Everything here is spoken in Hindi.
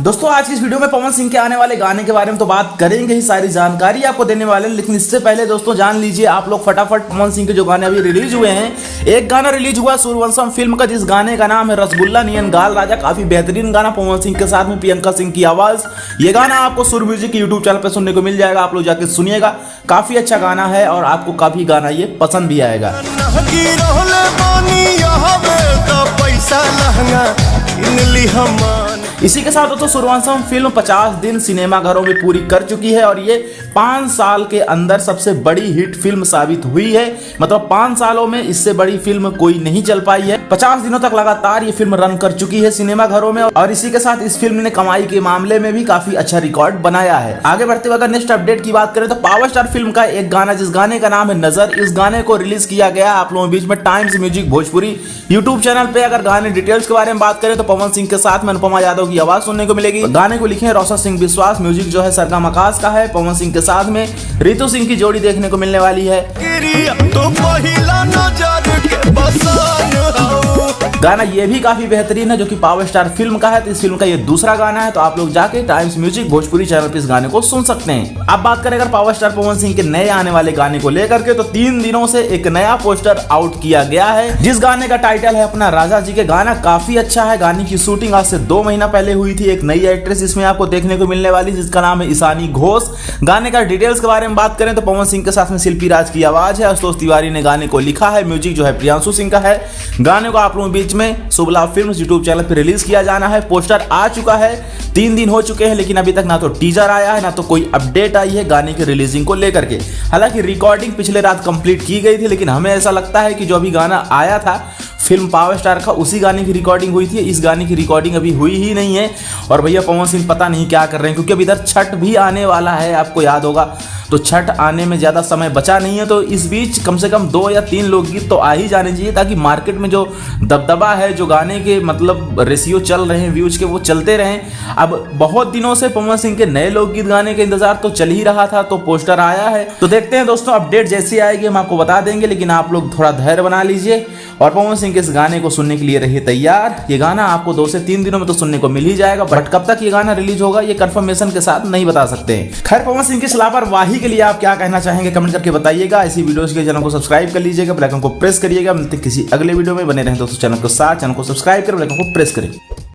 दोस्तों आज की इस वीडियो में पवन सिंह के आने वाले गाने के बारे में तो बात करेंगे ही, सारी जानकारी आपको देने वाले हैं। लेकिन इससे पहले दोस्तों जान लीजिए आप लोग फटाफट पवन सिंह के जो गाने अभी रिलीज हुए हैं। एक गाना रिलीज हुआ सूर्यवंशम फिल्म का, जिस गाने का नाम है रसगुल्ला नियन गाल राजा। काफी बेहतरीन गाना, पवन सिंह के साथ में प्रियंका सिंह की आवाज। ये गाना आपको सुर म्यूजिक के यूट्यूब चैनल पर सुनने को मिल जाएगा, आप लोग जाके सुनिएगा। काफी अच्छा गाना है और आपको काफी गाना ये पसंद भी आएगा। इसी के साथ दोस्तों सूर्यवंशम फिल्म 50 दिन सिनेमाघरों में पूरी कर चुकी है और ये 5 साल के अंदर सबसे बड़ी हिट फिल्म साबित हुई है। मतलब 5 सालों में इससे बड़ी फिल्म कोई नहीं चल पाई है। 50 दिनों तक लगातार ये फिल्म रन कर चुकी है सिनेमाघरों में और इसी के साथ इस फिल्म ने कमाई के मामले में भी काफी अच्छा रिकॉर्ड बनाया है। आगे बढ़ते हुए अगर नेक्स्ट अपडेट की बात करें तो पावर स्टार फिल्म का एक गाना, जिस गाने का नाम है नजर, इस गाने को रिलीज किया गया आप लोगों के बीच में times music Bhojpuri YouTube channel पे। अगर गाने डिटेल्स के बारे में बात करें तो पवन सिंह के साथ में अनुपमा यादव की आवाज सुनने को मिलेगी। गाने को लिखे हैं रोशन सिंह विश्वास, म्यूजिक जो है सरगम आकाश का है। पवन सिंह के साथ में रितु सिंह की जोड़ी देखने को मिलने वाली है। गाना ये भी काफी बेहतरीन है, जो कि पावर स्टार फिल्म का है। तो इस फिल्म का ये दूसरा गाना है, तो आप लोग जाके टाइम्स म्यूजिक भोजपुरी चैनल पे इस गाने को सुन सकते हैं। अब बात करें अगर पावर स्टार पवन सिंह के नए आने वाले गाने को लेकर के, तो 3 दिनों से एक नया पोस्टर आउट किया गया है, जिस गाने का टाइटल है अपना राजा जी के। गाना काफी अच्छा है। गाने की शूटिंग आज से 2 महीना पहले हुई थी। एक नई एक्ट्रेस इसमें आपको देखने को मिलने वाली, जिसका नाम है ईशानी घोष। गाने का डिटेल्स के बारे में बात करें तो पवन सिंह के साथ में शिल्पी राज की आवाज है, आशुतोष तिवारी ने गाने को लिखा है, म्यूजिक जो है प्रियांशु सिंह का है। गाने को आप लोगों के बीच में शुभ लाभ फिल्म्स यूट्यूब चैनल पर रिलीज किया जाना है। पोस्टर आ चुका है, 3 दिन हो चुके हैं, लेकिन अभी तक ना तो टीजर आया है ना तो कोई अपडेट आई है गाने की रिलीजिंग को लेकर के। हालांकि रिकॉर्डिंग पिछले रात कंप्लीट की गई थी, लेकिन हमें ऐसा लगता है कि जो अभी गाना आया था फिल्म पावर स्टार का, उसी गाने की रिकॉर्डिंग हुई थी। इस गाने की रिकॉर्डिंग अभी हुई ही नहीं है और भैया पवन सिंह पता नहीं क्या कर रहे हैं, क्योंकि अब इधर छठ भी आने वाला है। आपको याद होगा तो छठ आने में ज़्यादा समय बचा नहीं है, तो इस बीच कम से कम 2 या 3 लोकगीत तो आ ही जाने चाहिए, ताकि मार्केट में जो दबदबा है, जो गाने के मतलब रेशियो चल रहे हैं व्यूज के, वो चलते रहें। अब बहुत दिनों से पवन सिंह के नए लोकगीत गाने का इंतजार तो चल ही रहा था, तो पोस्टर आया है। तो देखते हैं दोस्तों, अपडेट जैसी आएगी हम आपको बता देंगे, लेकिन आप लोग थोड़ा धैर्य बना लीजिए और पवन सिंह के इस गाने को सुनने के लिए रहिए तैयार। ये गाना आपको 2 से 3 दिनों में तो सुनने को मिल ही जाएगा, बट कब तक ये गाना रिलीज होगा ये कंफर्मेशन के साथ नहीं बता सकते हैं। खैर, पवन सिंह की लापरवाही के लिए आप क्या कहना चाहेंगे कमेंट करके बताइएगा। ऐसी वीडियोस के चैनल को सब्सक्राइब कर लीजिएगा, बेल आइकन को प्रेस करिएगा। मिलते किसी अगले वीडियो में, बने रहें दोस्तों चैनल को सब्सक्राइब कर बेल आइकन को प्रेस करें।